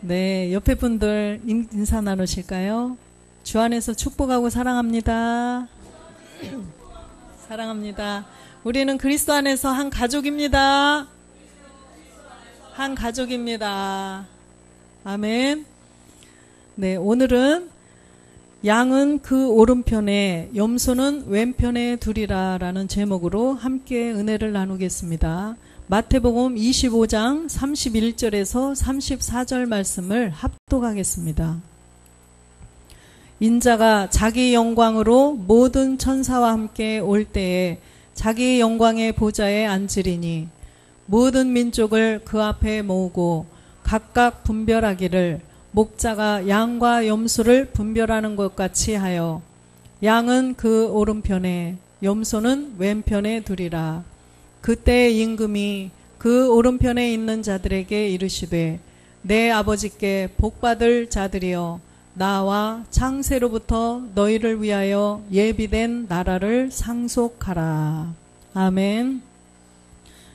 네, 옆에 분들 인사 나누실까요? 주 안에서 축복하고 사랑합니다. 사랑합니다. 우리는 그리스도 안에서 한 가족입니다. 한 가족입니다. 아멘. 네, 오늘은 양은 그 오른편에 염소는 왼편에 두리라 라는 제목으로 함께 은혜를 나누겠습니다. 마태복음 25장 31절에서 34절 말씀을 합독하겠습니다. 인자가 자기 영광으로 모든 천사와 함께 올 때에 자기 영광의 보좌에 앉으리니 모든 민족을 그 앞에 모으고 각각 분별하기를 목자가 양과 염소를 분별하는 것 같이 하여 양은 그 오른편에 염소는 왼편에 두리라. 그때 임금이 그 오른편에 있는 자들에게 이르시되 내 아버지께 복받을 자들이여 나와 창세로부터 너희를 위하여 예비된 나라를 상속하라. 아멘.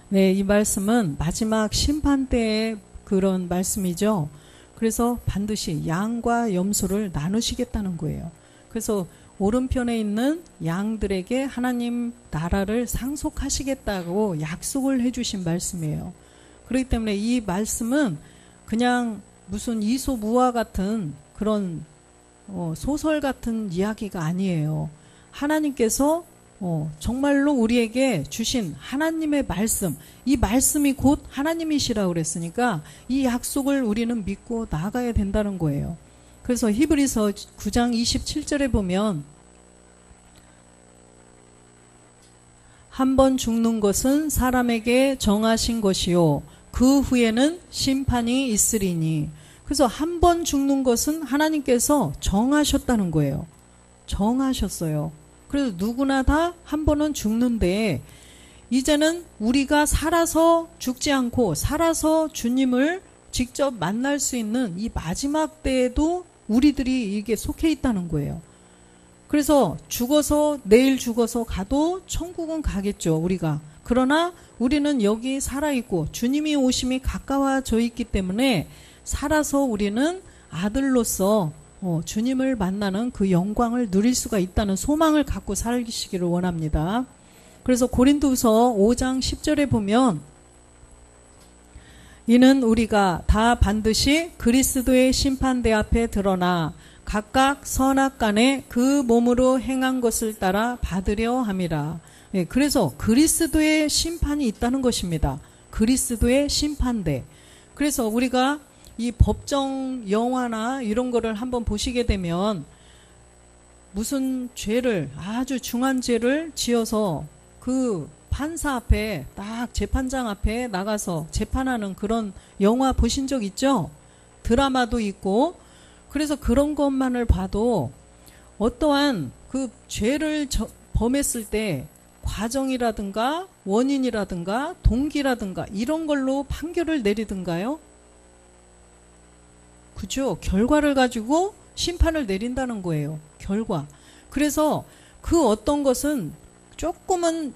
네, 이 말씀은 마지막 심판 때의 그런 말씀이죠. 그래서 반드시 양과 염소를 나누시겠다는 거예요. 그래서 오른편에 있는 양들에게 하나님 나라를 상속하시겠다고 약속을 해주신 말씀이에요. 그렇기 때문에 이 말씀은 그냥 무슨 이소무화 같은 그런 소설 같은 이야기가 아니에요. 하나님께서 정말로 우리에게 주신 하나님의 말씀, 이 말씀이 곧 하나님이시라고 그랬으니까 이 약속을 우리는 믿고 나가야 된다는 거예요. 그래서 히브리서 9장 27절에 보면 한 번 죽는 것은 사람에게 정하신 것이요 그 후에는 심판이 있으리니. 그래서 한 번 죽는 것은 하나님께서 정하셨다는 거예요. 정하셨어요. 그래서 누구나 다 한 번은 죽는데 이제는 우리가 살아서 죽지 않고 살아서 주님을 직접 만날 수 있는 이 마지막 때에도 우리들이 이게 속해 있다는 거예요. 그래서 죽어서 내일 죽어서 가도 천국은 가겠죠, 우리가. 그러나 우리는 여기 살아있고 주님이 오심이 가까워져 있기 때문에 살아서 우리는 아들로서 주님을 만나는 그 영광을 누릴 수가 있다는 소망을 갖고 살기시기를 원합니다. 그래서 고린도후서 5장 10절에 보면 이는 우리가 다 반드시 그리스도의 심판대 앞에 드러나 각각 선악간에 그 몸으로 행한 것을 따라 받으려 함이라. 네, 그래서 그리스도의 심판이 있다는 것입니다. 그리스도의 심판대. 그래서 우리가 이 법정 영화나 이런 거를 한번 보시게 되면 무슨 죄를 아주 중한 죄를 지어서 그 판사 앞에 딱 재판장 앞에 나가서 재판하는 그런 영화 보신 적 있죠? 드라마도 있고. 그래서 그런 것만을 봐도 어떠한 그 죄를 범했을 때 과정이라든가 원인이라든가 동기라든가 이런 걸로 판결을 내리든가요? 그죠? 결과를 가지고 심판을 내린다는 거예요. 결과. 그래서 그 어떤 것은 조금은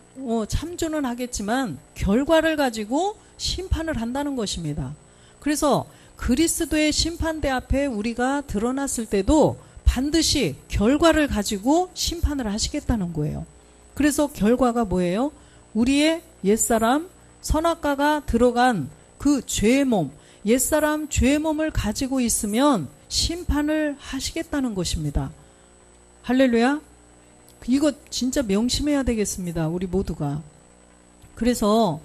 참조는 하겠지만 결과를 가지고 심판을 한다는 것입니다. 그래서 그리스도의 심판대 앞에 우리가 드러났을 때도 반드시 결과를 가지고 심판을 하시겠다는 거예요. 그래서 결과가 뭐예요? 우리의 옛사람 선악과가 들어간 그 죄의 몸, 옛사람 죄의 몸을 가지고 있으면 심판을 하시겠다는 것입니다. 할렐루야. 이거 진짜 명심해야 되겠습니다. 우리 모두가. 그래서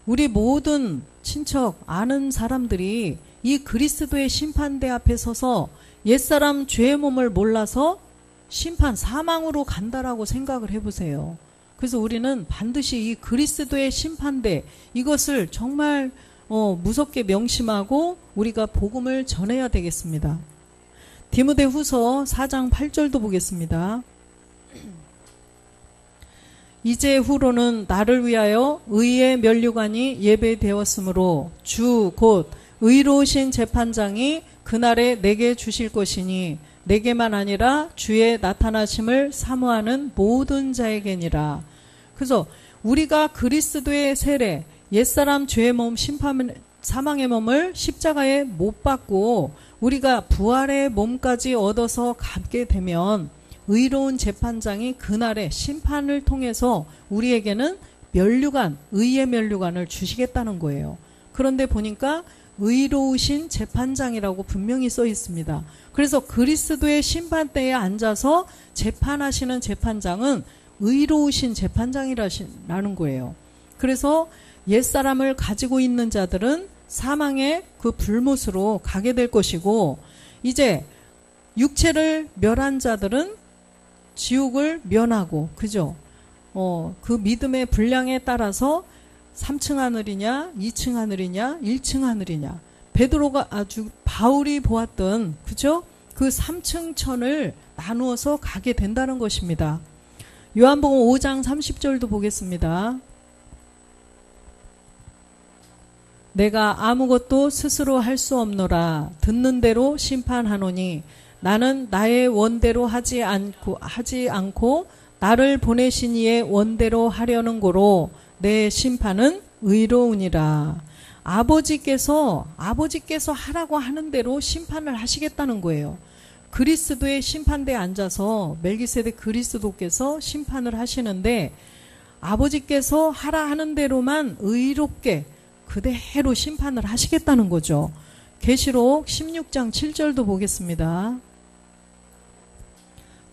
우리 모든 친척 아는 사람들이 이 그리스도의 심판대 앞에 서서 옛사람 죄의 몸을 몰라서 심판 사망으로 간다라고 생각을 해보세요. 그래서 우리는 반드시 이 그리스도의 심판대 이것을 정말 무섭게 명심하고 우리가 복음을 전해야 되겠습니다. 디모데후서 4장 8절도 보겠습니다. 이제 후로는 나를 위하여 의의 면류관이 예배되었으므로 주 곧 의로우신 재판장이 그날에 내게 주실 것이니 내게만 아니라 주의 나타나심을 사모하는 모든 자에게니라. 그래서 우리가 그리스도의 세례 옛사람 죄의 몸 심판을 사망의 몸을 십자가에 못 박고 우리가 부활의 몸까지 얻어서 갖게 되면 의로운 재판장이 그날의 심판을 통해서 우리에게는 면류관, 의의 면류관을 주시겠다는 거예요. 그런데 보니까 의로우신 재판장이라고 분명히 써 있습니다. 그래서 그리스도의 심판대에 앉아서 재판하시는 재판장은 의로우신 재판장이라는 거예요. 그래서 옛사람을 가지고 있는 자들은 사망의 그 불못으로 가게 될 것이고, 이제 육체를 멸한 자들은 지옥을 면하고, 그죠? 그 믿음의 분량에 따라서 3층 하늘이냐, 2층 하늘이냐, 1층 하늘이냐. 베드로가 바울이 보았던, 그죠? 그 3층 천을 나누어서 가게 된다는 것입니다. 요한복음 5장 30절도 보겠습니다. 내가 아무것도 스스로 할 수 없노라. 듣는 대로 심판하노니 나는 나의 원대로 하지 않고 나를 보내신 이의 원대로 하려는 고로 내 심판은 의로우니라. 아버지께서 하라고 하는 대로 심판을 하시겠다는 거예요. 그리스도의 심판대에 앉아서 멜기세덱 그리스도께서 심판을 하시는데, 아버지께서 하라 하는 대로만 의롭게 그대로 심판을 하시겠다는 거죠. 계시록 16장 7절도 보겠습니다.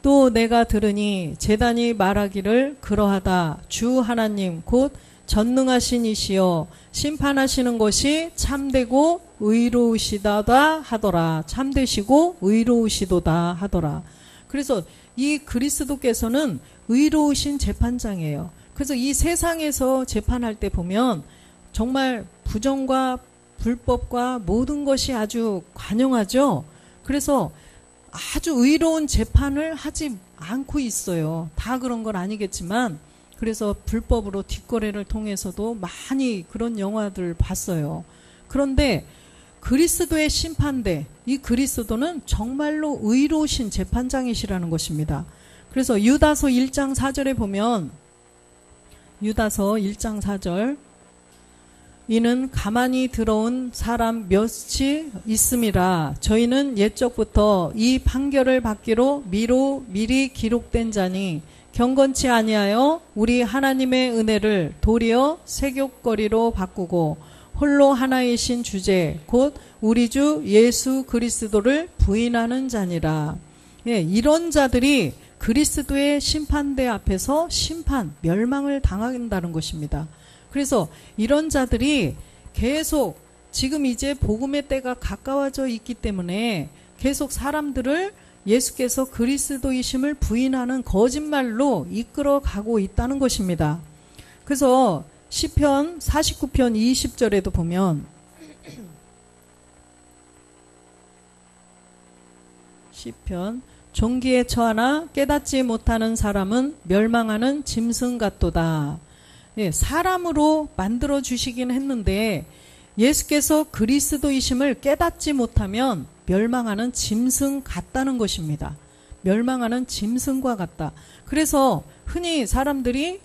또 내가 들으니 제단이 말하기를 그러하다. 주 하나님 곧 전능하신 이시여 심판하시는 것이 참되고 의로우시다다 하더라. 참되시고 의로우시도다 하더라. 그래서 이 그리스도께서는 의로우신 재판장이에요. 그래서 이 세상에서 재판할 때 보면 정말 부정과 불법과 모든 것이 아주 관영하죠. 그래서 아주 의로운 재판을 하지 않고 있어요. 다 그런 건 아니겠지만, 그래서 불법으로 뒷거래를 통해서도 많이 그런 영화들 봤어요. 그런데 그리스도의 심판대, 이 그리스도는 정말로 의로우신 재판장이시라는 것입니다. 그래서 유다서 1장 4절에 보면, 유다서 1장 4절, 이는 가만히 들어온 사람 몇이 있음이라. 저희는 옛적부터 이 판결을 받기로 미리 기록된 자니 경건치 아니하여 우리 하나님의 은혜를 도리어 세욕거리로 바꾸고 홀로 하나이신 주제 곧 우리 주 예수 그리스도를 부인하는 자니라. 예, 이런 자들이 그리스도의 심판대 앞에서 멸망을 당한다는 것입니다. 그래서 이런 자들이 계속 지금 이제 복음의 때가 가까워져 있기 때문에 계속 사람들을 예수께서 그리스도이심을 부인하는 거짓말로 이끌어 가고 있다는 것입니다. 그래서 시편 49편 20절에도 보면, 시편 종기에 처하나 깨닫지 못하는 사람은 멸망하는 짐승 같도다. 예, 사람으로 만들어 주시긴 했는데 예수께서 그리스도이심을 깨닫지 못하면 멸망하는 짐승 같다는 것입니다. 멸망하는 짐승과 같다. 그래서 흔히 사람들이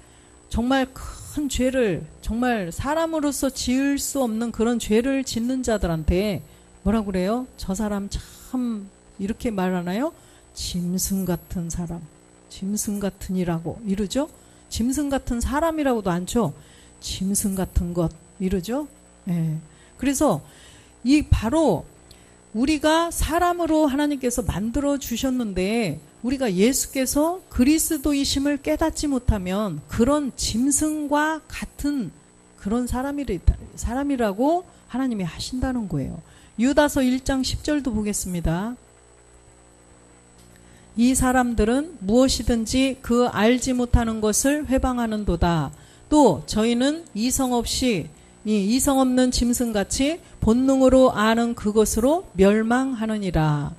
정말 큰 죄를, 정말 사람으로서 지을 수 없는 그런 죄를 짓는 자들한테 뭐라고 그래요? 저 사람 참 이렇게 말하나요? 짐승 같은 사람, 짐승 같으니라고 이러죠? 짐승 같은 사람이라고도 않죠. 짐승 같은 것 이러죠. 예. 그래서 이 바로 우리가 사람으로 하나님께서 만들어 주셨는데 우리가 예수께서 그리스도이심을 깨닫지 못하면 그런 짐승과 같은 그런 사람이라고 하나님이 하신다는 거예요. 유다서 1장 10절도 보겠습니다. 이 사람들은 무엇이든지 그 알지 못하는 것을 회방하는도다. 또 저희는 이성 없는 짐승같이 본능으로 아는 그것으로 멸망하느니라.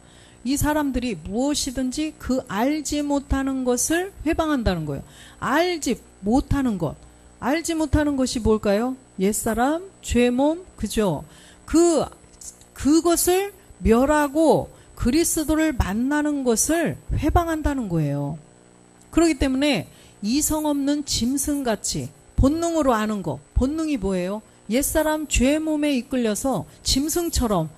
이 사람들이 무엇이든지 그 알지 못하는 것을 회방한다는 거예요. 알지 못하는 것이 뭘까요? 옛사람, 죄몸, 그죠? 그것을 멸하고 그리스도를 만나는 것을 회방한다는 거예요. 그렇기 때문에 이성 없는 짐승같이 본능으로 아는 것, 본능이 뭐예요? 옛사람 죄 몸에 이끌려서 짐승처럼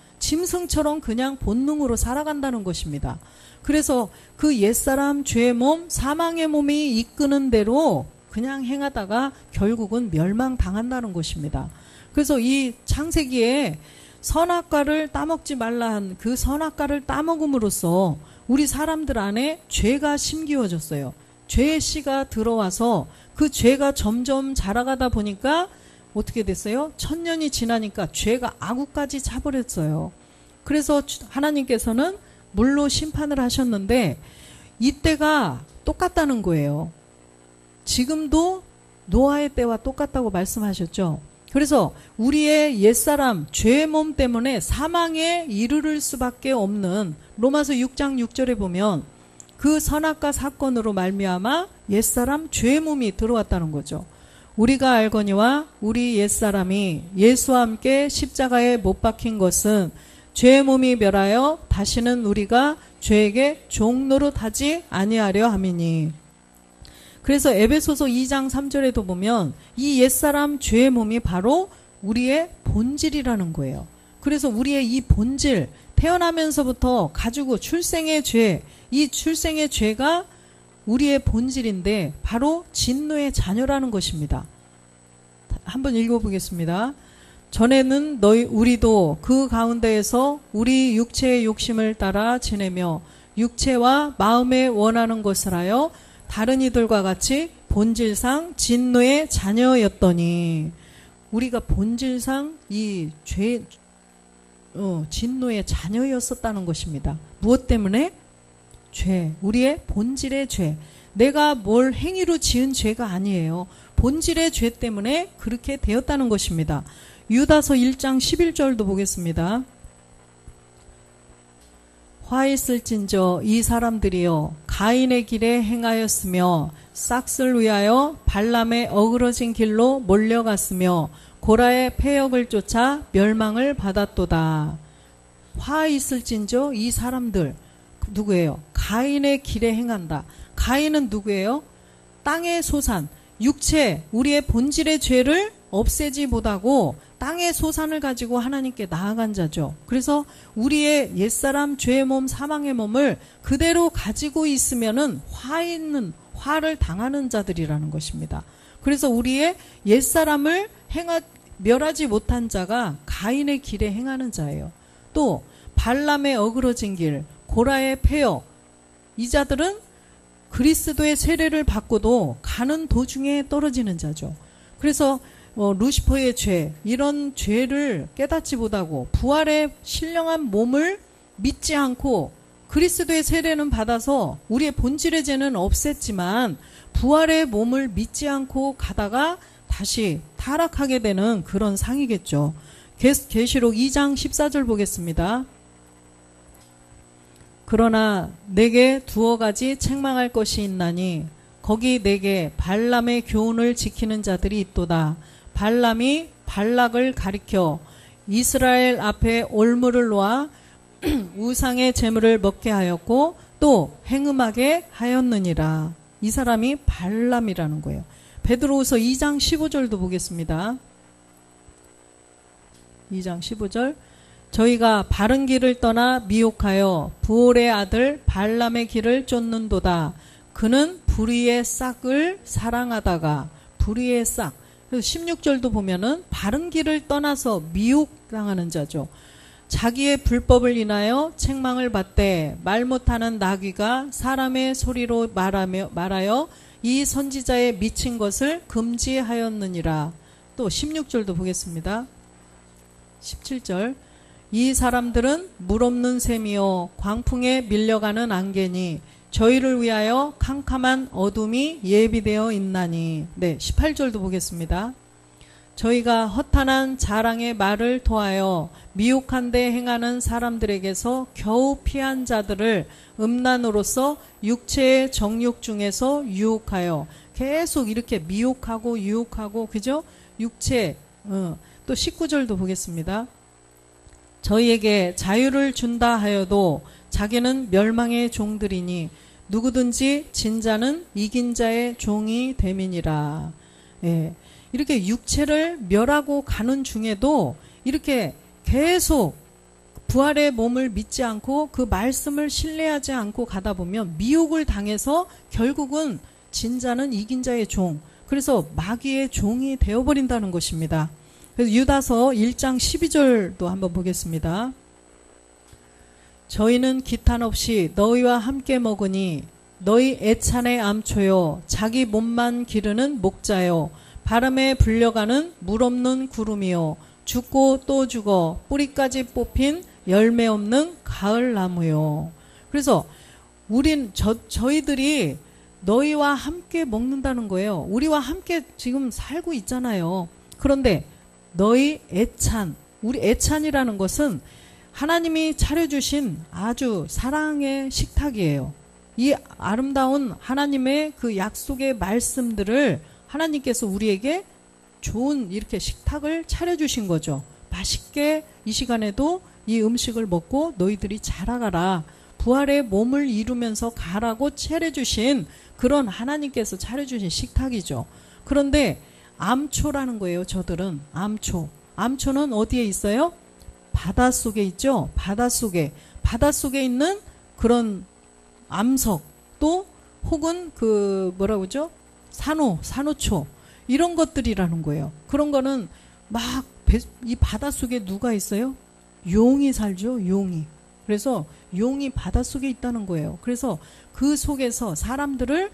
그냥 본능으로 살아간다는 것입니다. 그래서 그 옛사람 죄 몸, 사망의 몸이 이끄는 대로 그냥 행하다가 결국은 멸망당한다는 것입니다. 그래서 이 창세기에 선악과를 따먹지 말라 한 그 선악과를 따먹음으로써 우리 사람들 안에 죄가 심기워졌어요. 죄의 씨가 들어와서 그 죄가 점점 자라가다 보니까 어떻게 됐어요? 1000년이 지나니까 죄가 아구까지 차버렸어요. 그래서 하나님께서는 물로 심판을 하셨는데 이때가 똑같다는 거예요. 지금도 노아의 때와 똑같다고 말씀하셨죠. 그래서 우리의 옛사람 죄의 몸 때문에 사망에 이르를 수밖에 없는 로마서 6장 6절에 보면 그 선악과 사건으로 말미암아 옛사람 죄의 몸이 들어왔다는 거죠. 우리가 알거니와 우리 옛사람이 예수와 함께 십자가에 못 박힌 것은 죄의 몸이 멸하여 다시는 우리가 죄에게 종노릇하지 아니하려 함이니. 그래서 에베소서 2장 3절에도 보면 이 옛사람 죄의 몸이 바로 우리의 본질이라는 거예요. 그래서 우리의 이 본질, 태어나면서부터 가지고 출생의 죄, 이 출생의 죄가 우리의 본질인데 바로 진노의 자녀라는 것입니다. 한번 읽어보겠습니다. 전에는 우리도 그 가운데에서 우리 육체의 욕심을 따라 지내며 육체와 마음에 원하는 것을 하여 다른 이들과 같이 본질상 진노의 자녀였더니 우리가 본질상 이 진노의 자녀였었다는 것입니다. 무엇 때문에? 죄, 우리의 본질의 죄. 내가 뭘 행위로 지은 죄가 아니에요. 본질의 죄 때문에 그렇게 되었다는 것입니다. 유다서 1장 11절도 보겠습니다. 화 있을진저 이 사람들이여 가인의 길에 행하였으며 싹을 위하여 발람의 어그러진 길로 몰려갔으며 고라의 패역을 쫓아 멸망을 받았도다. 화 있을진저 이 사람들 누구예요? 가인의 길에 행한다. 가인은 누구예요? 땅의 소산, 육체, 우리의 본질의 죄를 없애지 못하고 땅의 소산을 가지고 하나님께 나아간 자죠. 그래서 우리의 옛사람 죄의 몸, 사망의 몸을 그대로 가지고 있으면은 화를 당하는 자들이라는 것입니다. 그래서 우리의 옛사람을 멸하지 못한 자가 가인의 길에 행하는 자예요. 또 발람의 어그러진 길, 고라의 패역, 이 자들은 그리스도의 세례를 받고도 가는 도중에 떨어지는 자죠. 그래서 루시퍼의 죄, 이런 죄를 깨닫지 못하고 부활의 신령한 몸을 믿지 않고 그리스도의 세례는 받아서 우리의 본질의 죄는 없앴지만 부활의 몸을 믿지 않고 가다가 다시 타락하게 되는 그런 상이겠죠. 계시록 2장 14절 보겠습니다. 그러나 내게 두어 가지 책망할 것이 있나니 거기 내게 발람의 교훈을 지키는 자들이 있도다. 발람이 발락을 가리켜 이스라엘 앞에 올무를 놓아 우상의 제물을 먹게 하였고 또 행음하게 하였느니라. 이 사람이 발람이라는 거예요. 베드로후서 2장 15절도 보겠습니다. 2장 15절 저희가 바른 길을 떠나 미혹하여 부올의 아들 발람의 길을 쫓는도다. 그는 불의의 싹을 사랑하다가 불의의 싹. 그래서 16절도 보면은 바른 길을 떠나서 미혹당하는 자죠. 자기의 불법을 인하여 책망을 받되 말 못하는 나귀가 사람의 소리로 말하여 이 선지자의 미친 것을 금지하였느니라. 또 16절도 보겠습니다. 17절 이 사람들은 물 없는 샘이요 광풍에 밀려가는 안개니 저희를 위하여 캄캄한 어둠이 예비되어 있나니. 네, 18절도 보겠습니다. 저희가 허탄한 자랑의 말을 토하여 미혹한 데 행하는 사람들에게서 겨우 피한 자들을 음란으로서 육체의 정욕 중에서 유혹하여 계속 이렇게 미혹하고 유혹하고 그죠? 육체. 또 19절도 보겠습니다. 저희에게 자유를 준다 하여도 자기는 멸망의 종들이니 누구든지 진 자는 이긴 자의 종이 됨이니라. 예. 이렇게 육체를 멸하고 가는 중에도 이렇게 계속 부활의 몸을 믿지 않고 그 말씀을 신뢰하지 않고 가다 보면 미혹을 당해서 결국은 진자는 이긴 자의 종, 그래서 마귀의 종이 되어버린다는 것입니다. 그래서 유다서 1장 12절도 한번 보겠습니다. 저희는 기탄 없이 너희와 함께 먹으니 너희 애찬의 암초요 자기 몸만 기르는 목자요 바람에 불려가는 물 없는 구름이요 죽고 또 죽어 뿌리까지 뽑힌 열매 없는 가을 나무요. 그래서 저희들이 너희와 함께 먹는다는 거예요. 우리와 함께 지금 살고 있잖아요. 그런데 너희 애찬, 우리 애찬이라는 것은 하나님이 차려주신 아주 사랑의 식탁이에요. 이 아름다운 하나님의 그 약속의 말씀들을 하나님께서 우리에게 좋은 이렇게 식탁을 차려주신 거죠. 맛있게 이 시간에도 이 음식을 먹고 너희들이 자라가라. 부활의 몸을 이루면서 가라고 차려주신 그런 하나님께서 차려주신 식탁이죠. 그런데 암초라는 거예요. 저들은 암초. 암초는 어디에 있어요? 바닷속에 있죠. 바닷속에 있는 그런 암석 또 혹은 그 뭐라고 그러죠? 산호초 이런 것들이라는 거예요. 그런 거는 막 이 바닷속에 누가 있어요? 용이 살죠. 용이. 그래서 용이 바닷속에 있다는 거예요. 그래서 그 속에서 사람들을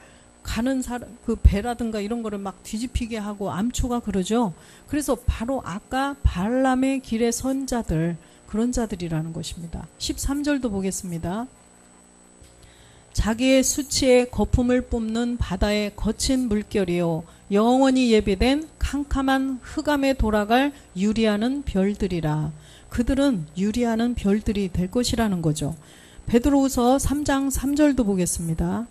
그 배라든가 이런 거를 막 뒤집히게 하고 암초가 그러죠. 그래서 바로 아까 발람의 길에 선 자들, 그런 자들이라는 것입니다. 13절도 보겠습니다. 자기의 수치에 거품을 뿜는 바다의 거친 물결이요 영원히 예비된 캄캄한 흑암에 돌아갈 유리하는 별들이라. 그들은 유리하는 별들이 될 것이라는 거죠. 베드로후서 3장 3절도 보겠습니다.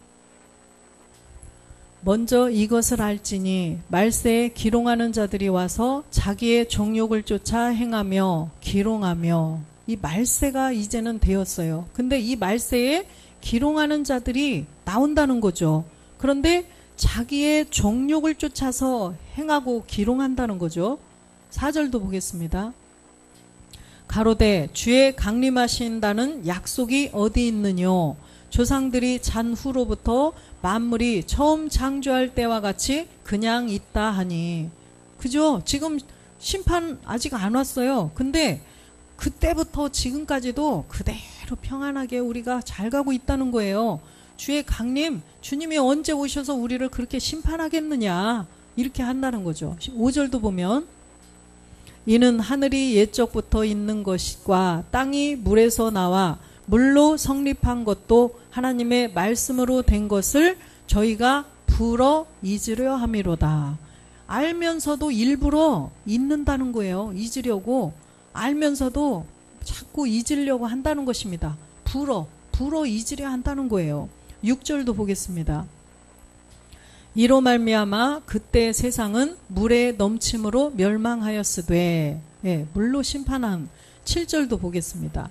먼저 이것을 알지니 말세에 기롱하는 자들이 와서 자기의 정욕을 쫓아 행하며 기롱하며. 이 말세가 이제는 되었어요. 근데 이 말세에 기롱하는 자들이 나온다는 거죠. 그런데 자기의 정욕을 쫓아서 행하고 기롱한다는 거죠. 4절도 보겠습니다. 가로되 주의 강림하신다는 약속이 어디 있느뇨? 조상들이 잔 후로부터 만물이 처음 창조할 때와 같이 그냥 있다 하니. 그죠? 지금 심판 아직 안 왔어요. 근데 그때부터 지금까지도 그대로 평안하게 우리가 잘 가고 있다는 거예요. 주의 강림, 주님이 언제 오셔서 우리를 그렇게 심판하겠느냐, 이렇게 한다는 거죠. 5절도 보면 이는 하늘이 옛적부터 있는 것과 땅이 물에서 나와 물로 성립한 것도 하나님의 말씀으로 된 것을 저희가 불어 잊으려 함이로다. 알면서도 일부러 잊는다는 거예요. 잊으려고. 알면서도 자꾸 잊으려고 한다는 것입니다. 불어 잊으려 한다는 거예요. 6절도 보겠습니다. 이로 말미암아 그때 세상은 물의 넘침으로 멸망하였으되. 물로 심판한. 7절도 보겠습니다.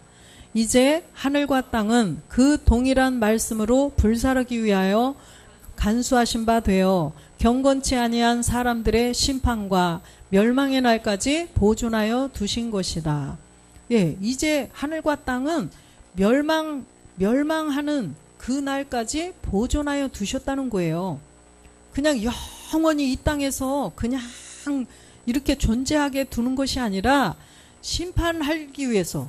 이제 하늘과 땅은 그 동일한 말씀으로 불사르기 위하여 간수하신 바 되어 경건치 아니한 사람들의 심판과 멸망의 날까지 보존하여 두신 것이다. 이제 하늘과 땅은 멸망하는 그 날까지 보존하여 두셨다는 거예요. 그냥 영원히 이 땅에서 그냥 이렇게 존재하게 두는 것이 아니라 심판하기 위해서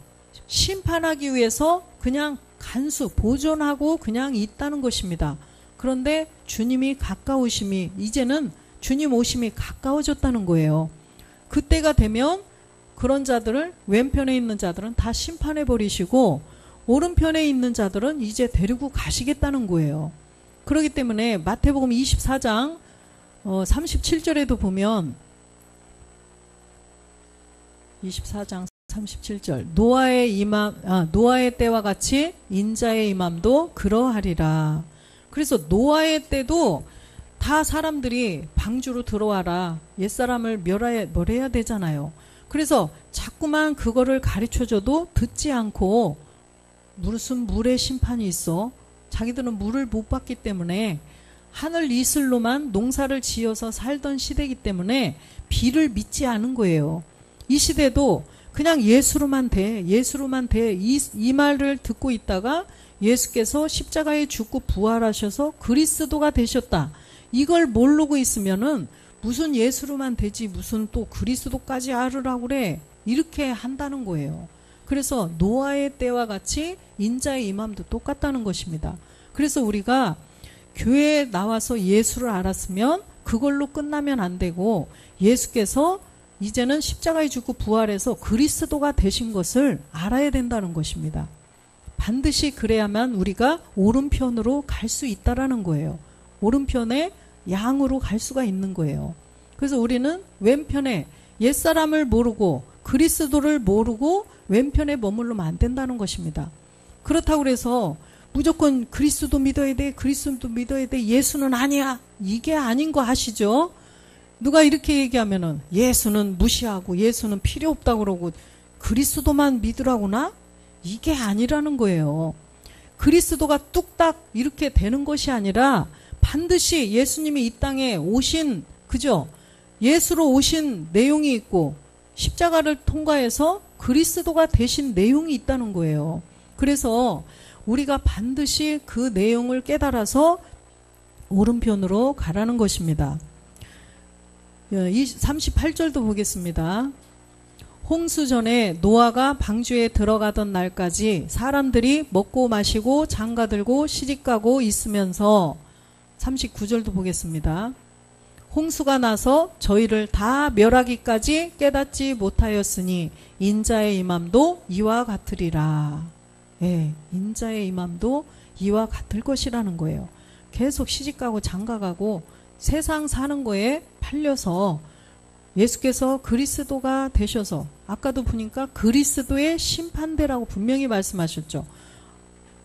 그냥 보존하고 그냥 있다는 것입니다. 그런데 주님이 가까우심이, 이제는 주님 오심이 가까워졌다는 거예요. 그때가 되면 그런 자들을, 왼편에 있는 자들은 다 심판해 버리시고 오른편에 있는 자들은 이제 데리고 가시겠다는 거예요. 그렇기 때문에 마태복음 24장 37절에도 보면 24장 37절 노아의 때와 같이 인자의 임함도 그러하리라. 그래서 노아의 때도 다 사람들이 방주로 들어와라, 옛사람을 멸해야 되잖아요. 그래서 자꾸만 그거를 가르쳐줘도 듣지 않고 무슨 물의 심판이 있어. 자기들은 물을 못 받기 때문에 하늘 이슬로만 농사를 지어서 살던 시대이기 때문에 비를 믿지 않은 거예요. 이 시대도 그냥 예수로만 돼, 예수로만 돼, 이 말을 듣고 있다가 예수께서 십자가에 죽고 부활하셔서 그리스도가 되셨다. 이걸 모르고 있으면은 무슨 예수로만 되지 무슨 또 그리스도까지 알으라고 그래. 이렇게 한다는 거예요. 그래서 노아의 때와 같이 인자의 임함도 똑같다는 것입니다. 그래서 우리가 교회에 나와서 예수를 알았으면 그걸로 끝나면 안 되고 예수께서 이제는 십자가에 죽고 부활해서 그리스도가 되신 것을 알아야 된다는 것입니다. 반드시 그래야만 우리가 오른편으로 갈 수 있다라는 거예요. 오른편에 양으로 갈 수가 있는 거예요. 그래서 우리는 왼편에 옛사람을 모르고 그리스도를 모르고 왼편에 머물러면 안 된다는 것입니다. 그렇다고 해서 무조건 그리스도 믿어야 돼, 그리스도 믿어야 돼, 예수는 아니야. 이게 아닌 거 아시죠? 누가 이렇게 얘기하면은 예수는 무시하고 예수는 필요 없다고 그러고 그리스도만 믿으라고나? 이게 아니라는 거예요. 그리스도가 뚝딱 이렇게 되는 것이 아니라 반드시 예수님이 이 땅에 오신, 그죠? 예수로 오신 내용이 있고 십자가를 통과해서 그리스도가 되신 내용이 있다는 거예요. 그래서 우리가 반드시 그 내용을 깨달아서 오른편으로 가라는 것입니다. 38절도 보겠습니다. 홍수 전에 노아가 방주에 들어가던 날까지 사람들이 먹고 마시고 장가들고 시집가고 있으면서 39절도 보겠습니다. 홍수가 나서 저희를 다 멸하기까지 깨닫지 못하였으니 인자의 임함도 이와 같으리라. 예, 인자의 임함도 이와 같을 것이라는 거예요. 계속 시집가고 장가가고 세상 사는 거에 팔려서 예수께서 그리스도가 되셔서 아까도 보니까 그리스도의 심판대라고 분명히 말씀하셨죠.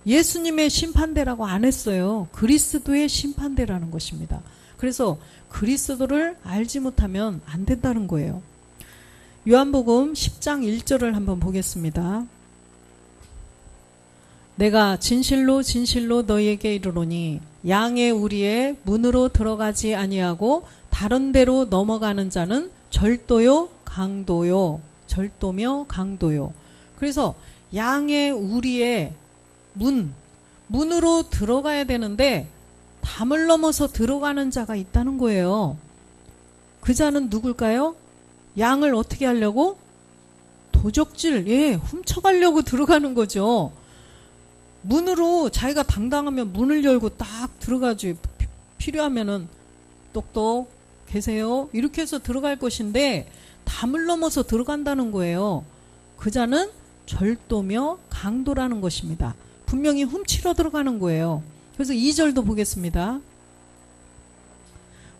예수님의 심판대라고 안 했어요. 그리스도의 심판대라는 것입니다. 그래서 그리스도를 알지 못하면 안 된다는 거예요. 요한복음 10장 1절을 한번 보겠습니다. 내가 진실로 진실로 너희에게 이르노니 양의 우리의 문으로 들어가지 아니하고 다른 데로 넘어가는 자는 절도요 강도요. 절도며 강도요. 그래서 양의 우리의 문으로 들어가야 되는데 담을 넘어서 들어가는 자가 있다는 거예요. 그 자는 누굴까요? 양을 어떻게 하려고? 도적질, 훔쳐가려고 들어가는 거죠. 문으로 자기가 당당하면 문을 열고 딱 들어가지. 필요하면은 똑똑 계세요. 이렇게 해서 들어갈 것인데 담을 넘어서 들어간다는 거예요. 그 자는 절도며 강도라는 것입니다. 분명히 훔치러 들어가는 거예요. 그래서 2절도 보겠습니다.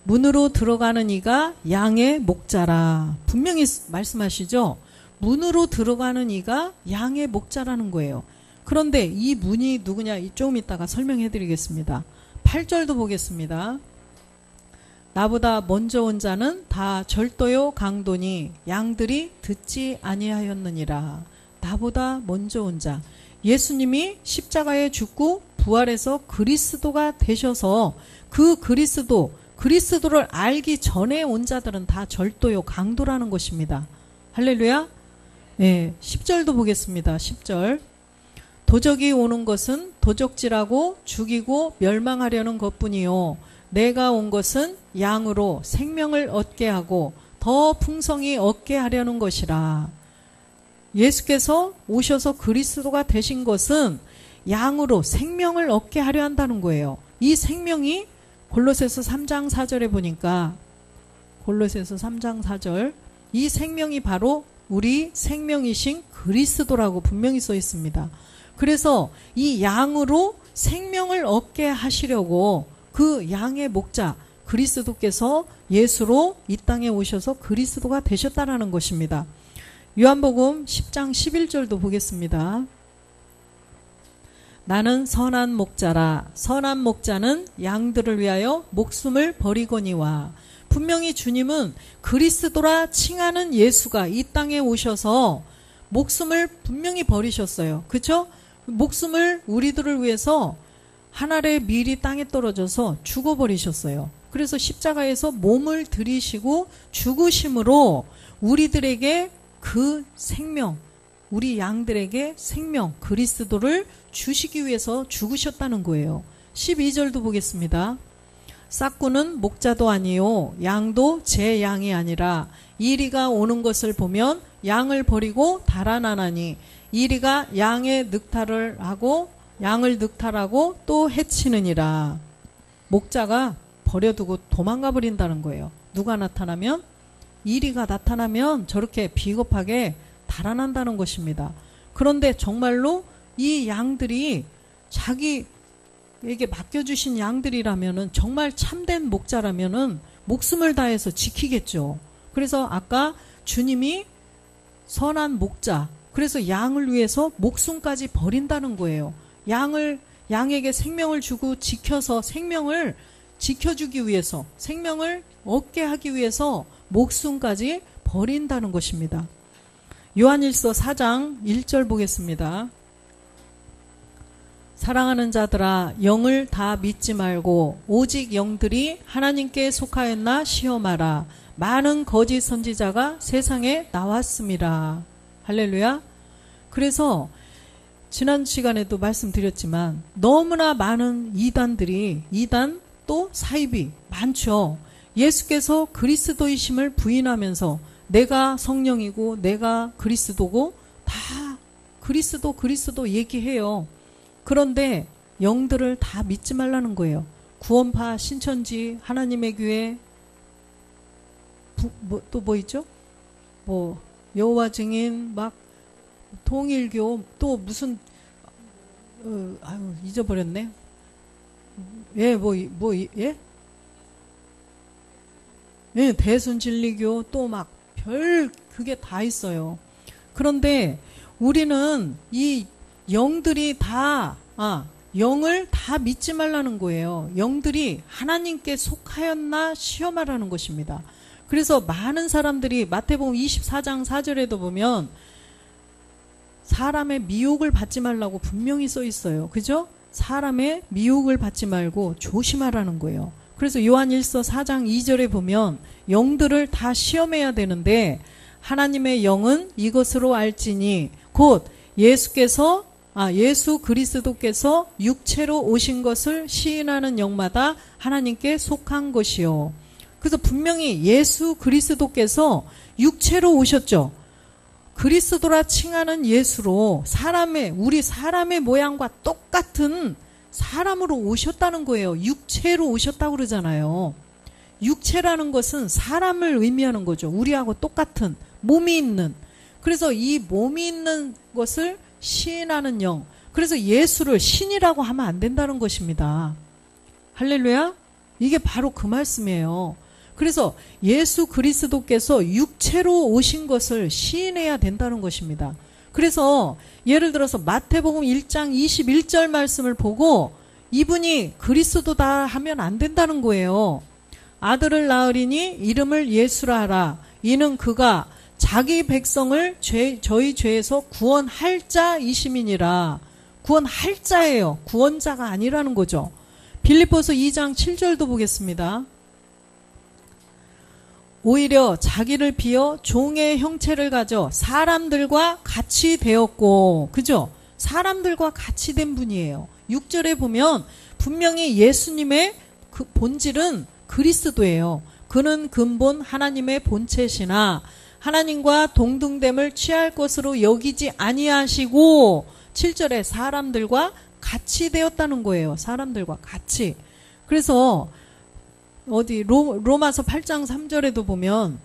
문으로 들어가는 이가 양의 목자라. 분명히 말씀하시죠. 문으로 들어가는 이가 양의 목자라는 거예요. 그런데 이 문이 누구냐? 조금 이따가 설명해 드리겠습니다. 8절도 보겠습니다. 나보다 먼저 온 자는 다 절도요 강도니 양들이 듣지 아니하였느니라. 나보다 먼저 온 자. 예수님이 십자가에 죽고 부활해서 그리스도가 되셔서 그 그리스도를 알기 전에 온 자들은 다 절도요 강도라는 것입니다. 할렐루야. 네, 10절도 보겠습니다. 10절. 도적이 오는 것은 도적질하고 죽이고 멸망하려는 것뿐이요 내가 온 것은 양으로 생명을 얻게 하고 더 풍성히 얻게 하려는 것이라. 예수께서 오셔서 그리스도가 되신 것은 양으로 생명을 얻게 하려 한다는 거예요. 이 생명이 골로새서 3장 4절에 보니까 골로새서 3장 4절 이 생명이 바로 우리 생명이신 그리스도라고 분명히 써 있습니다. 그래서 이 양으로 생명을 얻게 하시려고 그 양의 목자 그리스도께서 예수로 이 땅에 오셔서 그리스도가 되셨다라는 것입니다. 요한복음 10장 11절도 보겠습니다. 나는 선한 목자라. 선한 목자는 양들을 위하여 목숨을 버리거니와. 분명히 주님은 그리스도라 칭하는 예수가 이 땅에 오셔서 목숨을 분명히 버리셨어요. 그렇죠? 목숨을 우리들을 위해서 한 알의 밀이 땅에 떨어져서 죽어버리셨어요. 그래서 십자가에서 몸을 들이시고 죽으심으로 우리들에게 그 생명, 우리 양들에게 생명, 그리스도를 주시기 위해서 죽으셨다는 거예요. 12절도 보겠습니다. 싹구는 목자도 아니요 양도 제 양이 아니라 이리가 오는 것을 보면 양을 버리고 달아나나니 이리가 양의 늑탈을 하고 양을 늑탈하고 또 해치느니라. 목자가 버려두고 도망가 버린다는 거예요. 누가 나타나면? 이리가 나타나면 저렇게 비겁하게 달아난다는 것입니다. 그런데 정말로 이 양들이 자기에게 맡겨주신 양들이라면은, 정말 참된 목자라면은 목숨을 다해서 지키겠죠. 그래서 아까 주님이 선한 목자, 그래서 양을 위해서 목숨까지 버린다는 거예요. 양에게 생명을 주고 지켜서 생명을 지켜주기 위해서, 생명을 얻게 하기 위해서 목숨까지 버린다는 것입니다. 요한일서 4장 1절 보겠습니다. 사랑하는 자들아, 영을 다 믿지 말고 오직 영들이 하나님께 속하였나 시험하라. 많은 거짓 선지자가 세상에 나왔습니다. 할렐루야. 그래서 지난 시간에도 말씀드렸지만 너무나 많은 이단 또 사이비 많죠. 예수께서 그리스도이심을 부인하면서 내가 성령이고 내가 그리스도고 다 그리스도 얘기해요. 그런데 영들을 다 믿지 말라는 거예요. 구원파, 신천지, 하나님의 교회, 또 뭐 있죠? 뭐 여호와 증인, 막 통일교, 또 무슨 잊어버렸네. 예, 예, 대순진리교, 또 막 그게 다 있어요. 그런데 우리는 이 영들이 영을 다 믿지 말라는 거예요. 영들이 하나님께 속하였나 시험하라는 것입니다. 그래서 많은 사람들이 마태복음 24장 4절에도 보면 사람의 미혹을 받지 말라고 분명히 써 있어요. 그죠? 사람의 미혹을 받지 말고 조심하라는 거예요. 그래서 요한일서 4장 2절에 보면 영들을 다 시험해야 되는데 하나님의 영은 이것으로 알지니 곧 예수 그리스도께서 육체로 오신 것을 시인하는 영마다 하나님께 속한 것이요. 그래서 분명히 예수 그리스도께서 육체로 오셨죠. 그리스도라 칭하는 예수로 우리 사람의 모양과 똑같은 사람으로 오셨다는 거예요. 육체로 오셨다고 그러잖아요. 육체라는 것은 사람을 의미하는 거죠. 우리하고 똑같은 몸이 있는. 그래서 이 몸이 있는 것을 시인하는 영. 그래서 예수를 신이라고 하면 안 된다는 것입니다. 할렐루야? 이게 바로 그 말씀이에요. 그래서 예수 그리스도께서 육체로 오신 것을 시인해야 된다는 것입니다. 그래서 예를 들어서 마태복음 1장 21절 말씀을 보고 이분이 그리스도다 하면 안 된다는 거예요. 아들을 낳으리니 이름을 예수라 하라. 이는 그가 자기 백성을 저희 죄에서 구원할 자이심이니라. 구원할 자예요. 구원자가 아니라는 거죠. 빌립보서 2장 7절도 보겠습니다. 오히려 자기를 비어 종의 형체를 가져 사람들과 같이 되었고, 그죠? 사람들과 같이 된 분이에요. 6절에 보면 분명히 예수님의 그 본질은 그리스도예요. 그는 근본 하나님의 본체시나 하나님과 동등됨을 취할 것으로 여기지 아니하시고, 7절에 사람들과 같이 되었다는 거예요. 사람들과 같이. 그래서 로마서 8장 3절에도 보면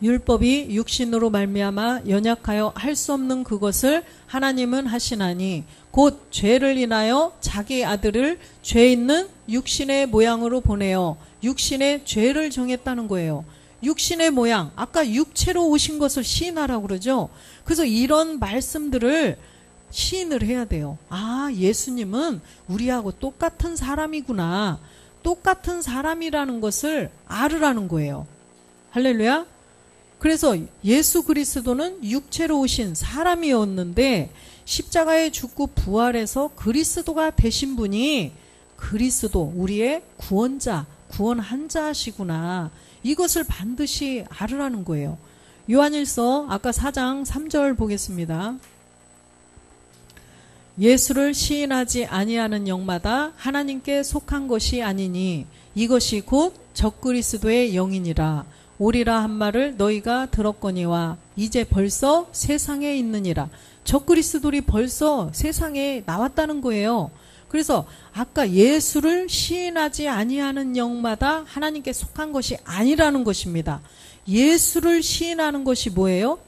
율법이 육신으로 말미암아 연약하여 할 수 없는 그것을 하나님은 하시나니 곧 죄를 인하여 자기 아들을 죄 있는 육신의 모양으로 보내어 육신의 죄를 정했다는 거예요. 육신의 모양, 아까 육체로 오신 것을 시인하라고 그러죠. 그래서 이런 말씀들을 시인을 해야 돼요. 아, 예수님은 우리하고 똑같은 사람이구나. 똑같은 사람이라는 것을 알으라는 거예요. 할렐루야. 그래서 예수 그리스도는 육체로 오신 사람이었는데 십자가에 죽고 부활해서 그리스도가 되신 분이 그리스도, 우리의 구원자, 구원한 자시구나. 이것을 반드시 알으라는 거예요. 요한일서 아까 4장 3절 보겠습니다. 예수를 시인하지 아니하는 영마다 하나님께 속한 것이 아니니 이것이 곧 적그리스도의 영이니라. 오리라 한 말을 너희가 들었거니와 이제 벌써 세상에 있느니라. 적그리스도들이 벌써 세상에 나왔다는 거예요. 그래서 아까 예수를 시인하지 아니하는 영마다 하나님께 속한 것이 아니라는 것입니다. 예수를 시인하는 것이 뭐예요?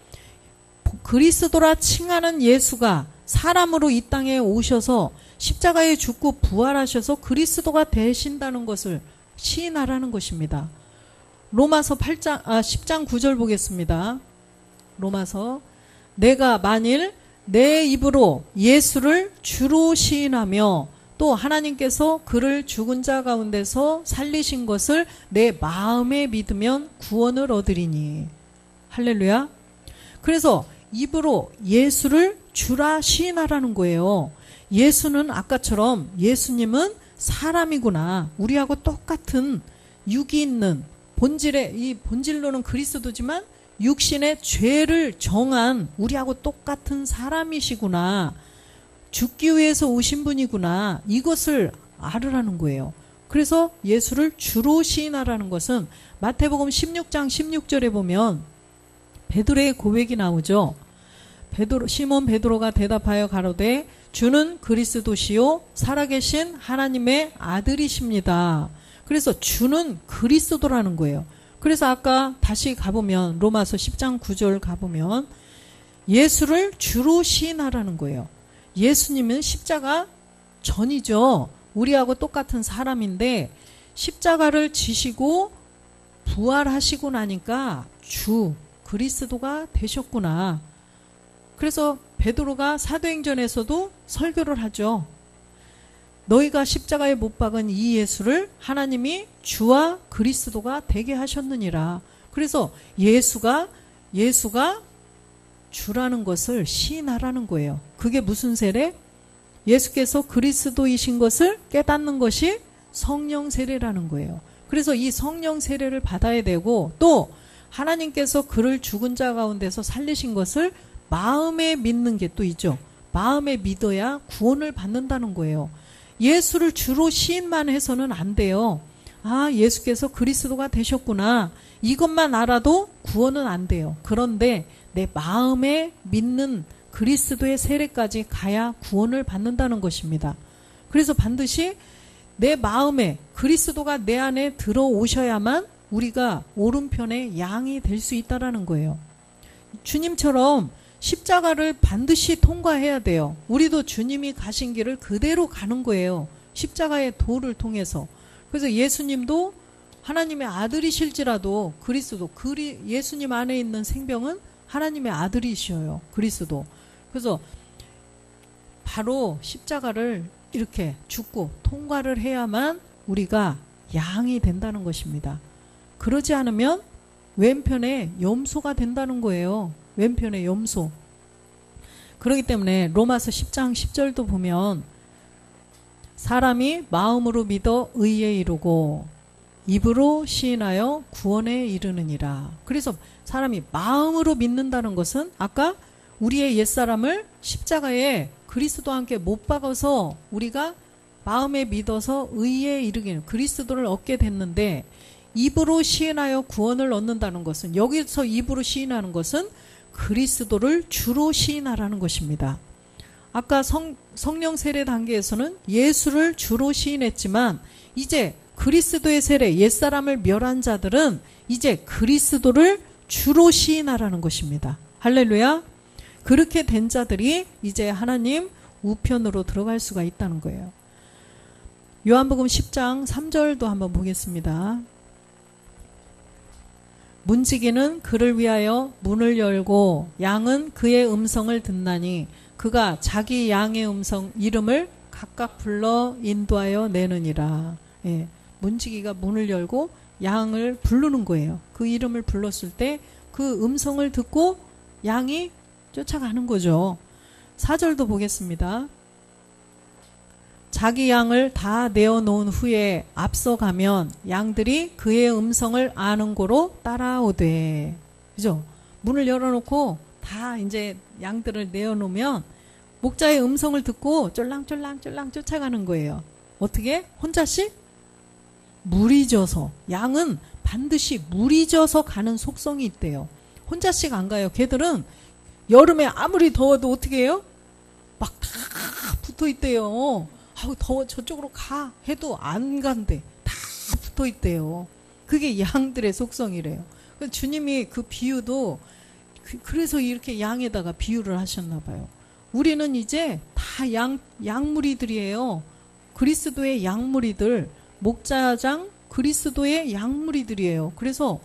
그리스도라 칭하는 예수가 사람으로 이 땅에 오셔서 십자가에 죽고 부활하셔서 그리스도가 되신다는 것을 시인하라는 것입니다. 로마서 10장 9절 보겠습니다. 로마서 내가 만일 내 입으로 예수를 주로 시인하며 또 하나님께서 그를 죽은 자 가운데서 살리신 것을 내 마음에 믿으면 구원을 얻으리니. 할렐루야. 그래서 입으로 예수를 주라 시인하라는 거예요. 예수는 아까처럼 예수님은 사람이구나. 우리하고 똑같은 육이 있는 이 본질로는 그리스도지만 육신의 죄를 정한 우리하고 똑같은 사람이시구나. 죽기 위해서 오신 분이구나. 이것을 알으라는 거예요. 그래서 예수를 주로 시인하라는 것은 마태복음 16장 16절에 보면 베드로의 고백이 나오죠. 시몬 베드로가 대답하여 가로되 주는 그리스도시요 살아계신 하나님의 아들이십니다. 그래서 주는 그리스도라는 거예요. 그래서 아까 다시 가보면 로마서 10장 9절 가보면 예수를 주로 시인하라는 거예요. 예수님은 십자가 전이죠. 우리하고 똑같은 사람인데 십자가를 지시고 부활하시고 나니까 주 그리스도가 되셨구나. 그래서 베드로가 사도행전에서도 설교를 하죠. 너희가 십자가에 못 박은 이 예수를 하나님이 주와 그리스도가 되게 하셨느니라. 그래서 예수가 주라는 것을 시인하라는 거예요. 그게 무슨 세례? 예수께서 그리스도이신 것을 깨닫는 것이 성령 세례라는 거예요. 그래서 이 성령 세례를 받아야 되고 또 하나님께서 그를 죽은 자 가운데서 살리신 것을 마음에 믿는 게 또 있죠. 마음에 믿어야 구원을 받는다는 거예요. 예수를 주로 시인만 해서는 안 돼요. 아, 예수께서 그리스도가 되셨구나. 이것만 알아도 구원은 안 돼요. 그런데 내 마음에 믿는 그리스도의 세례까지 가야 구원을 받는다는 것입니다. 그래서 반드시 내 마음에 그리스도가 내 안에 들어오셔야만 우리가 오른편의 양이 될 수 있다는 거예요. 주님처럼 십자가를 반드시 통과해야 돼요. 우리도 주님이 가신 길을 그대로 가는 거예요. 십자가의 도를 통해서. 그래서 예수님도 하나님의 아들이실지라도 예수님 안에 있는 생명은 하나님의 아들이셔요. 그리스도. 그래서 바로 십자가를 이렇게 죽고 통과를 해야만 우리가 양이 된다는 것입니다. 그러지 않으면 왼편에 염소가 된다는 거예요. 왼편의 염소. 그렇기 때문에 로마서 10장 10절도 보면 사람이 마음으로 믿어 의에 이르고 입으로 시인하여 구원에 이르느니라. 그래서 사람이 마음으로 믿는다는 것은 아까 우리의 옛사람을 십자가에 그리스도와 함께 못 박아서 우리가 마음에 믿어서 의에 이르기는 그리스도를 얻게 됐는데 입으로 시인하여 구원을 얻는다는 것은 여기서 입으로 시인하는 것은 그리스도를 주로 시인하라는 것입니다. 아까 성령 세례 단계에서는 예수를 주로 시인했지만 이제 그리스도의 세례 옛사람을 멸한 자들은 이제 그리스도를 주로 시인하라는 것입니다. 할렐루야. 그렇게 된 자들이 이제 하나님 우편으로 들어갈 수가 있다는 거예요. 요한복음 10장 3절도 한번 보겠습니다. 문지기는 그를 위하여 문을 열고 양은 그의 음성을 듣나니 그가 자기 양의 이름을 각각 불러 인도하여 내느니라. 예, 문지기가 문을 열고 양을 부르는 거예요. 그 이름을 불렀을 때 그 음성을 듣고 양이 쫓아가는 거죠. 4절도 보겠습니다. 자기 양을 다 내어놓은 후에 앞서가면 양들이 그의 음성을 아는 고로 따라오되. 그죠? 문을 열어놓고 다 이제 양들을 내어놓으면 목자의 음성을 듣고 쫄랑쫄랑쫄랑 쫓아가는 거예요. 어떻게? 혼자씩? 물이 져서. 양은 반드시 물이 져서 가는 속성이 있대요. 혼자씩 안 가요. 걔들은 여름에 아무리 더워도 어떻게 해요? 막 다 붙어 있대요. 아우 더워 저쪽으로 가 해도 안 간대. 다 붙어 있대요. 그게 양들의 속성이래요. 주님이 그 비유도 그래서 이렇게 양에다가 비유를 하셨나 봐요. 우리는 이제 다 양무리들이에요. 그리스도의 양무리들, 목자장 그리스도의 양무리들이에요. 그래서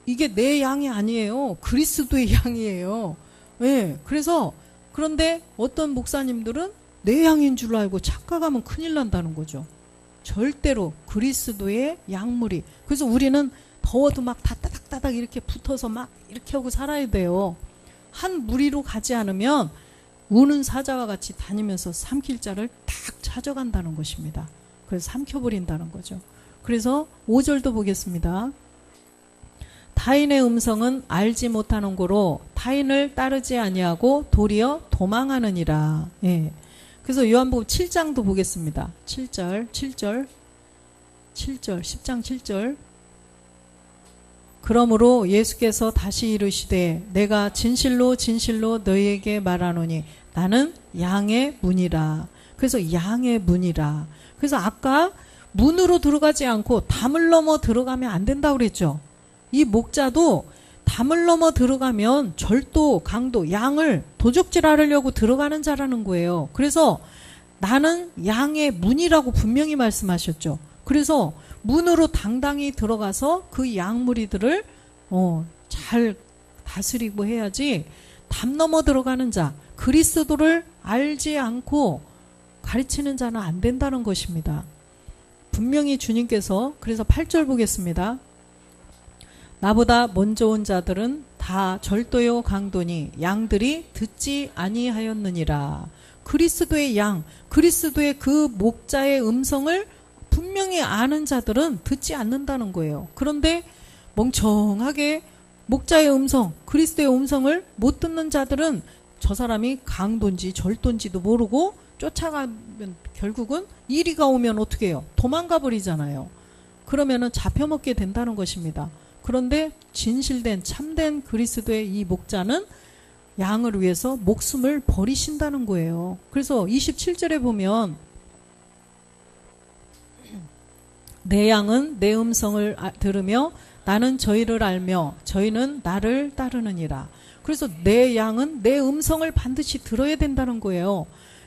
이게 내 양이 아니에요. 그리스도의 양이에요. 네, 그래서 그런데 어떤 목사님들은 내 양인 줄 알고 착각하면 큰일 난다는 거죠. 절대로 그리스도의 양무리. 그래서 우리는 더워도 막 다 따닥따닥 이렇게 붙어서 막 이렇게 하고 살아야 돼요. 한 무리로 가지 않으면 우는 사자와 같이 다니면서 삼킬 자를 딱 찾아간다는 것입니다. 그래서 삼켜버린다는 거죠. 그래서 5절도 보겠습니다. 타인의 음성은 알지 못하는 고로 타인을 따르지 아니하고 도리어 도망하느니라. 예. 그래서 요한복음 7장도 보겠습니다. 7절 10장 7절. 그러므로 예수께서 다시 이르시되 내가 진실로 진실로 너희에게 말하노니 나는 양의 문이라. 그래서 양의 문이라. 그래서 아까 문으로 들어가지 않고 담을 넘어 들어가면 안 된다고 그랬죠. 이 목자도 담을 넘어 들어가면 절도, 강도, 양을 도적질 하려고 들어가는 자라는 거예요. 그래서 나는 양의 문이라고 분명히 말씀하셨죠. 그래서 문으로 당당히 들어가서 그 양무리들을 잘 다스리고 해야지 담 넘어 들어가는 자, 그리스도를 알지 않고 가르치는 자는 안 된다는 것입니다. 분명히 주님께서 그래서 8절 보겠습니다. 나보다 먼저 온 자들은 다 절도요 강도니 양들이 듣지 아니하였느니라. 그리스도의 양, 그리스도의 그 목자의 음성을 분명히 아는 자들은 듣지 않는다는 거예요. 그런데 멍청하게 목자의 음성, 그리스도의 음성을 못 듣는 자들은 저 사람이 강도인지 절도인지도 모르고 쫓아가면 결국은 이리가 오면 어떻게 해요? 도망가 버리잖아요. 그러면은 잡혀먹게 된다는 것입니다. 그런데 진실된 참된 그리스도의 이 목자는 양을 위해서 목숨을 버리신다는 거예요. 그래서 27절에 보면 내 양은 내 음성을 들으며 나는 저희를 알며 저희는 나를 따르느니라. 그래서 내 양은 내 음성을 반드시 들어야 된다는 거예요.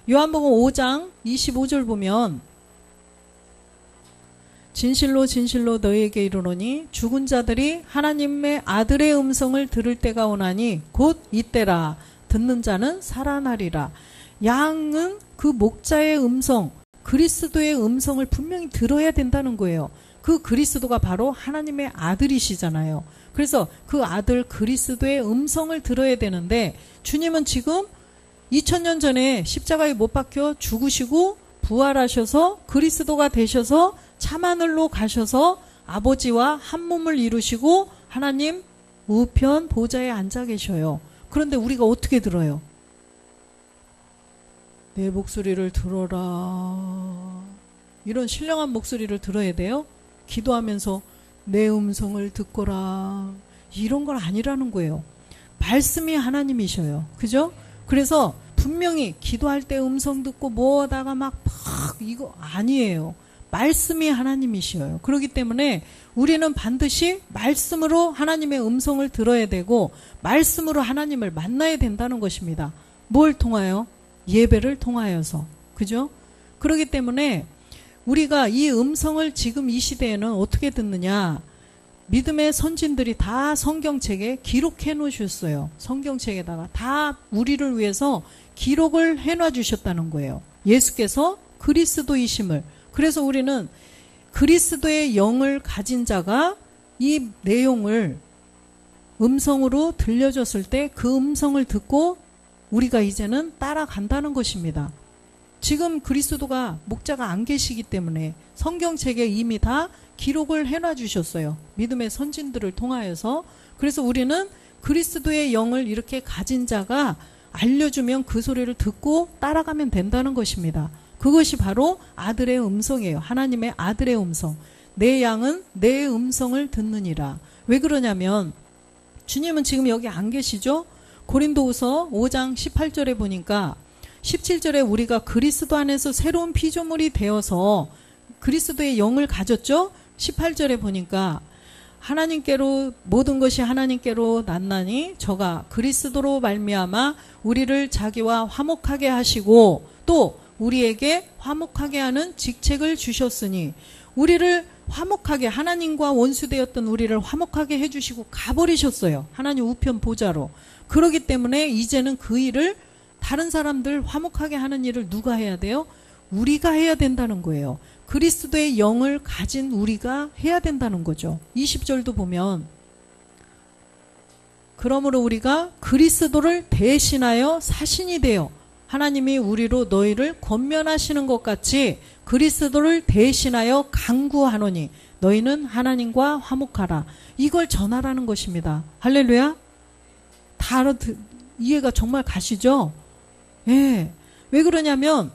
요한복음 5장 25절 보면 진실로 진실로 너희에게 이르노니 죽은 자들이 하나님의 아들의 음성을 들을 때가 오나니 곧 이때라. 듣는 자는 살아나리라. 양은 그 목자의 음성, 그리스도의 음성을 분명히 들어야 된다는 거예요. 그 그리스도가 바로 하나님의 아들이시잖아요. 그래서 그 아들 그리스도의 음성을 들어야 되는데 주님은 지금 2000년 전에 십자가에 못 박혀 죽으시고 부활하셔서 그리스도가 되셔서 참하늘로 가셔서 아버지와 한 몸을 이루시고 하나님 우편 보좌에 앉아 계셔요. 그런데 우리가 어떻게 들어요? 내 목소리를 들어라. 이런 신령한 목소리를 들어야 돼요. 기도하면서 내 음성을 듣거라. 이런 건 아니라는 거예요. 말씀이 하나님이셔요. 그죠? 그래서 분명히 기도할 때 음성 듣고 뭐하다가 막 이거 아니에요. 말씀이 하나님이셔요. 그렇기 때문에 우리는 반드시 말씀으로 하나님의 음성을 들어야 되고 말씀으로 하나님을 만나야 된다는 것입니다. 뭘 통하여? 예배를 통하여서. 그죠? 그렇기 때문에 우리가 이 음성을 지금 이 시대에는 어떻게 듣느냐? 믿음의 선진들이 다 성경책에 기록해 놓으셨어요. 성경책에다가 다 우리를 위해서 기록을 해놔 주셨다는 거예요. 예수께서 그리스도이심을. 그래서 우리는 그리스도의 영을 가진 자가 이 내용을 음성으로 들려줬을 때 그 음성을 듣고 우리가 이제는 따라간다는 것입니다. 지금 그리스도가 목자가 안 계시기 때문에 성경책에 이미 다 기록을 해놔 주셨어요. 믿음의 선진들을 통하여서. 그래서 우리는 그리스도의 영을 이렇게 가진 자가 알려주면 그 소리를 듣고 따라가면 된다는 것입니다. 그것이 바로 아들의 음성이에요. 하나님의 아들의 음성. 내 양은 내 음성을 듣느니라. 왜 그러냐면 주님은 지금 여기 안 계시죠? 고린도후서 5장 18절에 보니까 17절에 우리가 그리스도 안에서 새로운 피조물이 되어서 그리스도의 영을 가졌죠? 18절에 보니까 하나님께로 모든 것이 하나님께로 났나니 저가 그리스도로 말미암아 우리를 자기와 화목하게 하시고 또 우리에게 화목하게 하는 직책을 주셨으니 우리를 화목하게 하나님과 원수되었던 우리를 화목하게 해주시고 가버리셨어요. 하나님 우편 보좌로. 그렇기 때문에 이제는 그 일을 다른 사람들 화목하게 하는 일을 누가 해야 돼요? 우리가 해야 된다는 거예요. 그리스도의 영을 가진 우리가 해야 된다는 거죠. 20절도 보면 그러므로 우리가 그리스도를 대신하여 사신이 되어 하나님이 우리로 너희를 권면하시는 것 같이 그리스도를 대신하여 간구하노니 너희는 하나님과 화목하라. 이걸 전하라는 것입니다. 할렐루야. 다 이해가 정말 가시죠? 예. 왜 그러냐면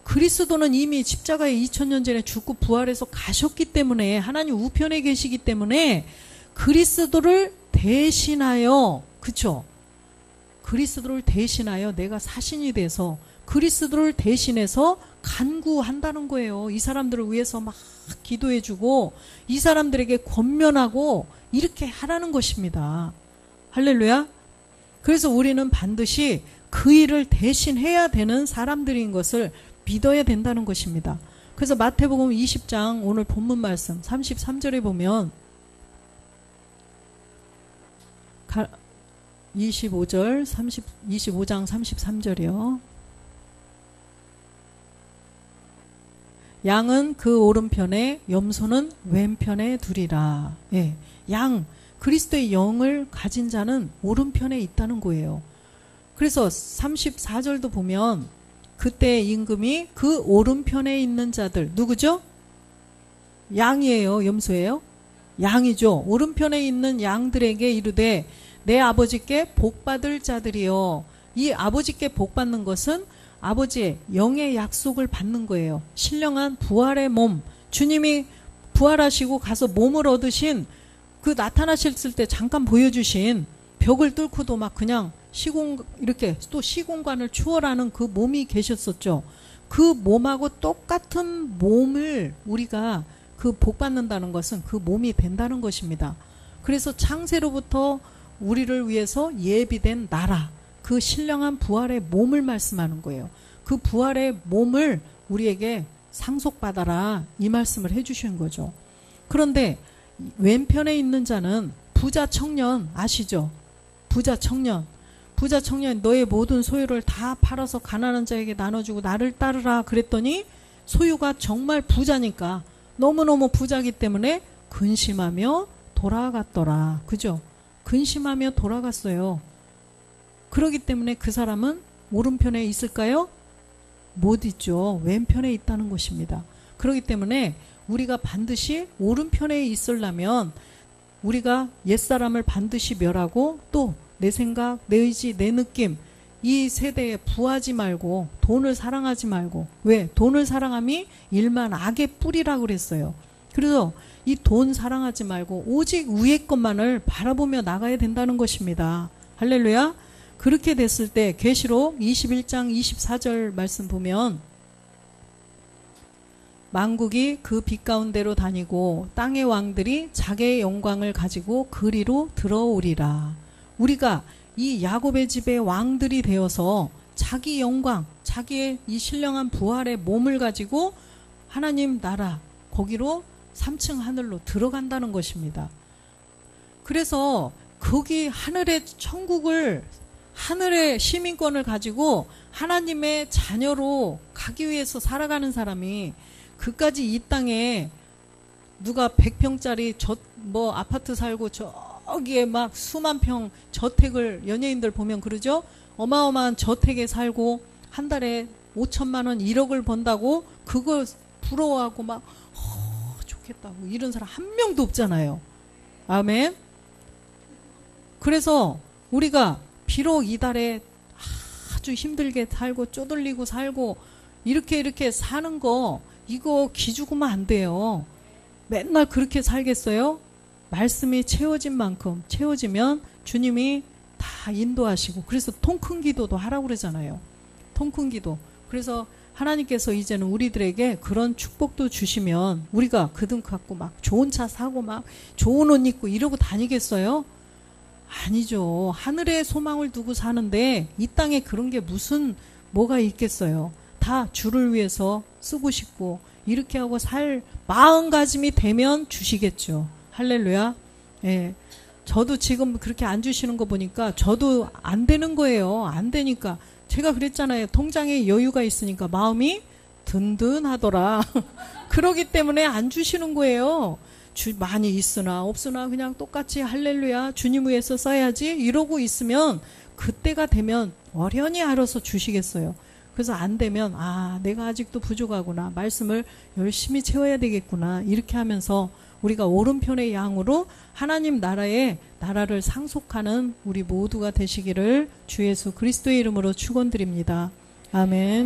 그리스도는 이미 십자가에 2000년 전에 죽고 부활해서 가셨기 때문에 하나님 우편에 계시기 때문에 그리스도를 대신하여 그쵸? 그리스도를 대신하여 내가 사신이 돼서 그리스도를 대신해서 간구한다는 거예요. 이 사람들을 위해서 막 기도해주고 이 사람들에게 권면하고 이렇게 하라는 것입니다. 할렐루야. 그래서 우리는 반드시 그 일을 대신해야 되는 사람들인 것을 믿어야 된다는 것입니다. 그래서 마태복음 20장 오늘 본문 말씀 33절에 보면 25장 33절이요. 양은 그 오른편에 염소는 왼편에 두리라. 예, 양 그리스도의 영을 가진 자는 오른편에 있다는 거예요. 그래서 34절도 보면 그때 임금이 그 오른편에 있는 자들 누구죠? 양이에요? 염소예요? 양이죠. 오른편에 있는 양들에게 이르되 내 아버지께 복받을 자들이요. 이 아버지께 복받는 것은 아버지의 영의 약속을 받는 거예요. 신령한 부활의 몸. 주님이 부활하시고 가서 몸을 얻으신 그 나타나셨을 때 잠깐 보여주신 벽을 뚫고도 막 그냥 이렇게 또 시공간을 추월하는 그 몸이 계셨었죠. 그 몸하고 똑같은 몸을 우리가 그 복받는다는 것은 그 몸이 된다는 것입니다. 그래서 창세로부터 우리를 위해서 예비된 나라, 그 신령한 부활의 몸을 말씀하는 거예요. 그 부활의 몸을 우리에게 상속받아라 이 말씀을 해주신 거죠. 그런데 왼편에 있는 자는 부자 청년 아시죠? 부자 청년 너의 모든 소유를 다 팔아서 가난한 자에게 나눠주고 나를 따르라 그랬더니 소유가 정말 부자니까 너무너무 부자기 때문에 근심하며 돌아갔더라. 그죠? 근심하며 돌아갔어요. 그러기 때문에 그 사람은 오른편에 있을까요? 못 있죠. 왼편에 있다는 것입니다. 그렇기 때문에 우리가 반드시 오른편에 있으려면 우리가 옛사람을 반드시 멸하고 또 내 생각, 내 의지, 내 느낌 이 세대에 부하지 말고 돈을 사랑하지 말고 왜? 돈을 사랑함이 일만 악의 뿌리라고 그랬어요. 그래서 이 돈 사랑하지 말고 오직 위의 것만을 바라보며 나가야 된다는 것입니다. 할렐루야. 그렇게 됐을 때 계시록 21장 24절 말씀 보면 만국이 그 빛 가운데로 다니고 땅의 왕들이 자기의 영광을 가지고 그리로 들어오리라. 우리가 이 야곱의 집의 왕들이 되어서 자기 영광, 자기의 이 신령한 부활의 몸을 가지고 하나님 나라 거기로 3층 하늘로 들어간다는 것입니다. 그래서 거기 하늘의 천국을 하늘의 시민권을 가지고 하나님의 자녀로 가기 위해서 살아가는 사람이 그까지 이 땅에 누가 100평짜리 아파트 살고 저기에 막 수만 평 저택을 연예인들 보면 그러죠? 어마어마한 저택에 살고 한 달에 5천만 원 1억을 번다고 그거 부러워하고 막 좋겠다고 이런 사람 한 명도 없잖아요. 아멘. 그래서 우리가 비록 이달에 아주 힘들게 살고 쪼들리고 살고 이렇게 사는 거 이거 기죽으면 안 돼요. 맨날 그렇게 살겠어요? 말씀이 채워진 만큼 채워지면 주님이 다 인도하시고 그래서 통 큰 기도도 하라고 그러잖아요. 통 큰 기도. 그래서 하나님께서 이제는 우리들에게 그런 축복도 주시면 우리가 그 돈 갖고 막 좋은 차 사고 막 좋은 옷 입고 이러고 다니겠어요? 아니죠. 하늘에 소망을 두고 사는데 이 땅에 그런 게 무슨 뭐가 있겠어요. 다 주를 위해서 쓰고 싶고 이렇게 하고 살 마음가짐이 되면 주시겠죠. 할렐루야. 예. 저도 지금 그렇게 안 주시는 거 보니까 저도 안 되는 거예요. 안 되니까. 제가 그랬잖아요. 통장에 여유가 있으니까 마음이 든든하더라. 그러기 때문에 안 주시는 거예요. 많이 있으나 없으나 그냥 똑같이 할렐루야 주님 위해서 써야지 이러고 있으면 그때가 되면 어련히 알아서 주시겠어요. 그래서 안 되면 내가 아직도 부족하구나. 말씀을 열심히 채워야 되겠구나. 이렇게 하면서 우리가 오른편의 양으로 하나님 나라를 상속하는 우리 모두가 되시기를 주 예수 그리스도의 이름으로 축원드립니다. 아멘.